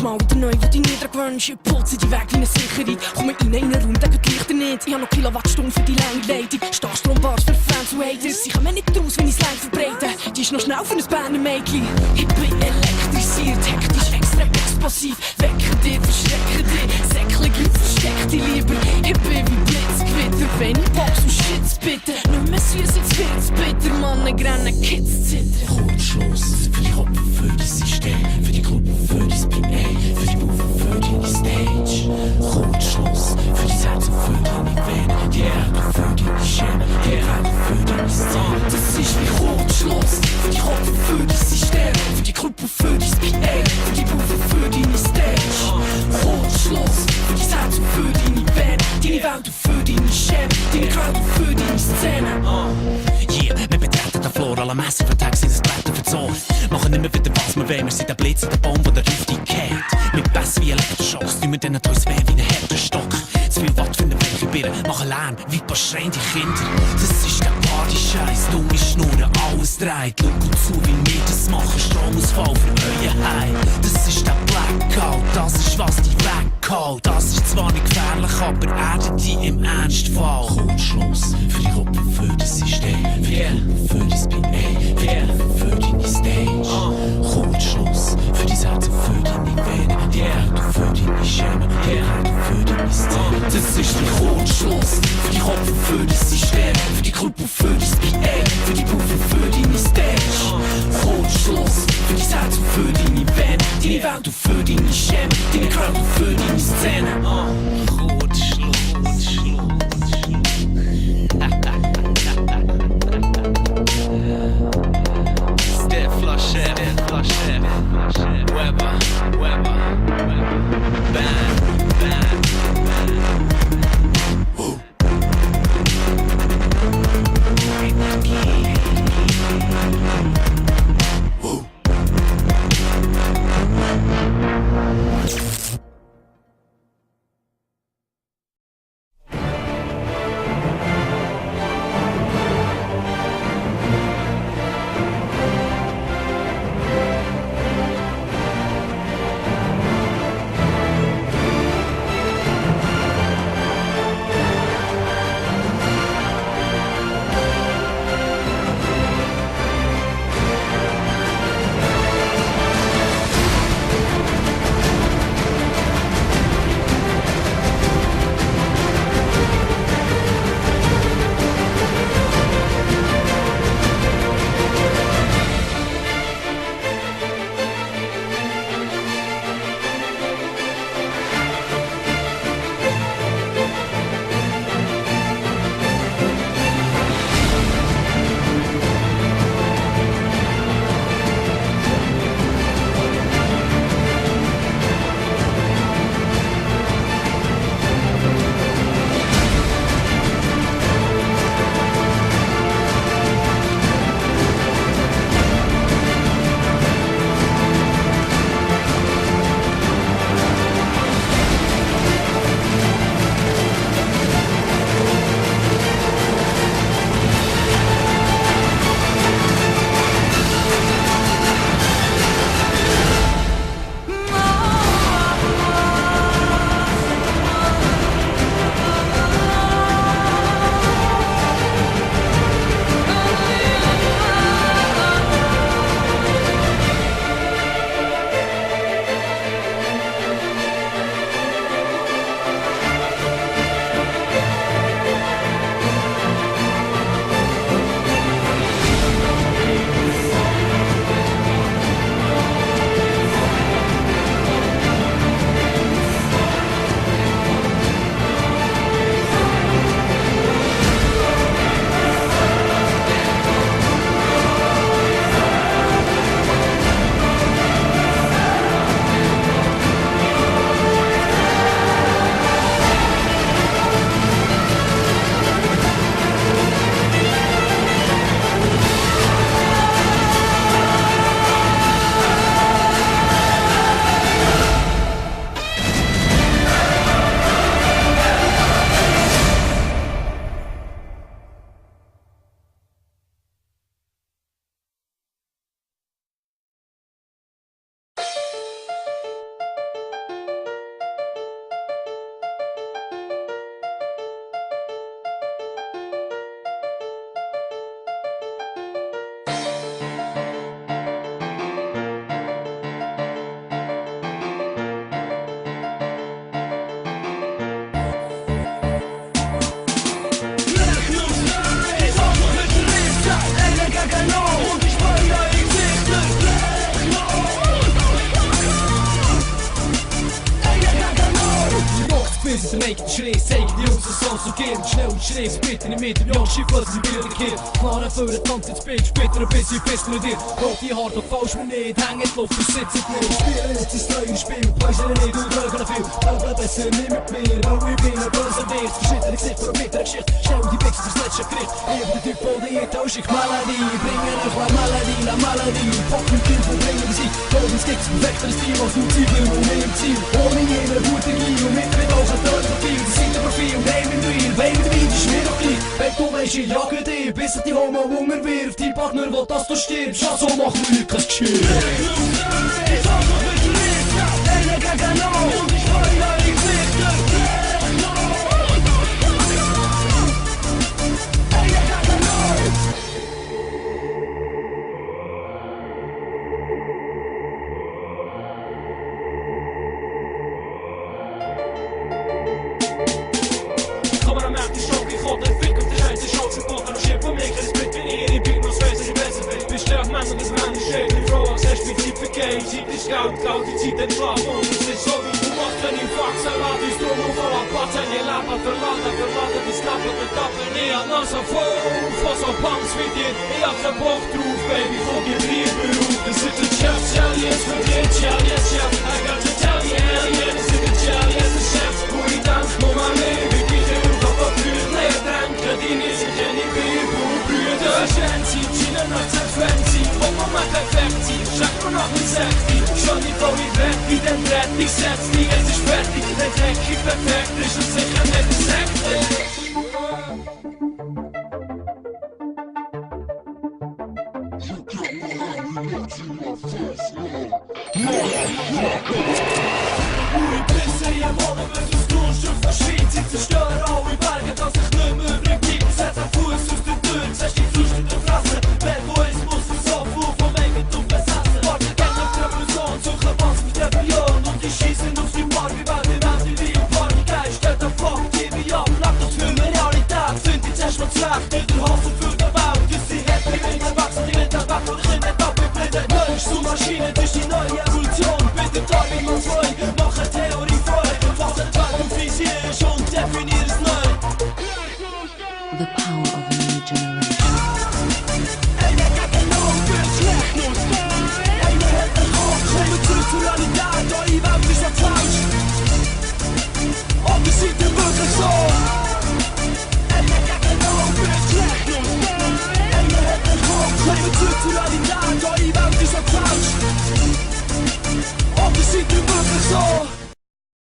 Mal wieder neu, wo dich nie dran gewöhnst. Ich putze die Weg wie eine Sicherheit. Komme rein in einen Raum, der geht die Lichter nicht. Ich hab noch Kilowattstunden für die lange Leitung. Starkstrombars für Fans und Haters. Sie kommen nicht raus, wenn ich's lang verbreite. Die ist noch schnell für ein Berner Mädchen. Ich bin elektrisiert, hektisch, extrem explosiv. Wecker dich, verschrecke dich. Säckle Glück, versteck dich lieber. Ich bin wie Blitzgewitter, wenn ich box und Shits bitte. Nicht mehr süß, jetzt wird's bitter. Mannen grennen, Kids zittern. Kurzschluss für die Hoppen, für die System, für die Gruppe, für die Spin A, für die Buffen, für die Stage. Kurzschluss für die Herzen, für die Venen, die Erde, für die Schäme, die Erde, für die Szene. Das ist wie Kurzschluss für die Hoppen, für die System, für die Gruppe, für die Spin A, für die Buffen, für die Stage. Kurzschluss für die Herzen, für die Venen, deine Welt, für die Schäme, deine Crowd, für die Szene. Yeah, wir betreten den Floor, alle massiven Tags sind das Blätter für die Ohren. Machen immer wieder was wir wollen, wir sind der Blitz und der Baum, der der Luft geht. Mit Bass wie Elektroschocks, tun wir denen uns weh wie ein härter Stock. Zu viel Watt für eine weiche Birne, machen Lärm, wie ein paar schreiende Kinder. Das ist der Party-Scheiß, dumme Schnurren, alles dreht. Schau gut zu, wie wir das machen, Stromausfall für euer Heim. Das ist der Blackout, das ist was die weghaut. Das ist zwar nicht gefährlich, aber erdet die im Ernstfall. Kurzschluss für die Gruppe, für das System, für die Gruppe, für die Spin A, für die Gruppe, für die Stage. Kurzschluss für die Herzen, für die Venen, die Erde, für die Schäme, die Erde, für die Szene. Das ist wie Kurzschluss für die Hoppen, für das System, für die Gruppe, für die Spin A, für die Buffen, für die Stage. Kurzschluss für die Herzen, für deine Venen, deine Welt, für deine Schäme, deine Crowd, für die Szene. Step flusher, Weber, bang, bang, müssen der Make Schritt zeigen die Jungs, was soll so gehen. Schnell und schräg, bitte nicht mit dem Jan Schiff, was sie wieder Kind. Klaren für den Tanz ins Bild, später ein bisschen bis mir dir. Rot die Haare, doch falsch mir nicht, hängen die Luft, du sitzt nicht. Spielen jetzt das neue Spiel, weißen nicht, du drücken viel. Aber besser nicht mit mir, weil ich bin ein böser Wirt. Verschiedene Gesichter vor einer Geschichte, schnell die Wichser das letzte Gericht. Ich bin der Typ, der die Tauschig Melodie, bringen euch la Melodie. Fuck mit Kind, wo bringen wir sie? Golden Sticks, perfekter Stil, als nur Zwiebeln und mehr im Ziel. Ohne jeder gute Giel und mit auch ein Turnprofil. Das sind aber viel, nehmen wir real, wollen wir dabei, das ist mir doch gleich. Wenn du weisst, ich jage dir, bis die Homo Hunger wirft. Die Partner will, dass du stirbst, ja so machen wir kein Geschirr. Einer gegen alle und ich freue alle Gesichter. Koud, die ziet en slaap ons. Het is zo wie verwacht en die vak zijn laat die stromen van wat pad en je laat wat verlaten, die snappen de kappen niet aan als een vol. Vast op bangs weet je, ik had zijn bocht troef, baby, voor je drie beroep. Er zit een chef, Charlie, voor dit, Charlie, chef. I got to tell you, er zit een Charlie, de chef. Hoe je dans, kom maar mee, we kiezen hoe dat op buurt leert. Dranken, die is het je niet meer voor buurt. De agentie, China, not zijn fancy, op me maar perfectie. Schak me nog een sexy, schon die Frau die weg, die den Brett, die setzt, die es ist fertig. Der Dreck ist perfekt, ist und sicher nicht ein Sekt. Ui, Pisse, ihr Wohnen, wenn du's Grundstück verschwindet, sie zerstören alle Berge, dass ich nicht mehr übrig gibt. Setz einen Fuß aus der Tür, siehst die Frust in der Fresse. Wer wo ist, muss es so viel vom Eigentum besessen. Warte, gerne auf der Person, suche was mit der Billion und die schießen auf die Party, weil die Welt wie ein Partygeist. Stellt der Fuck, die wie ab, bleibt das für eine Realität. Sind die zuerst mal schlecht, in der Hose für der Welt. Ist sie happy, wenn der Wachsen, die mit der Welt und ich nicht abgeblieben. Mensch, so Maschine,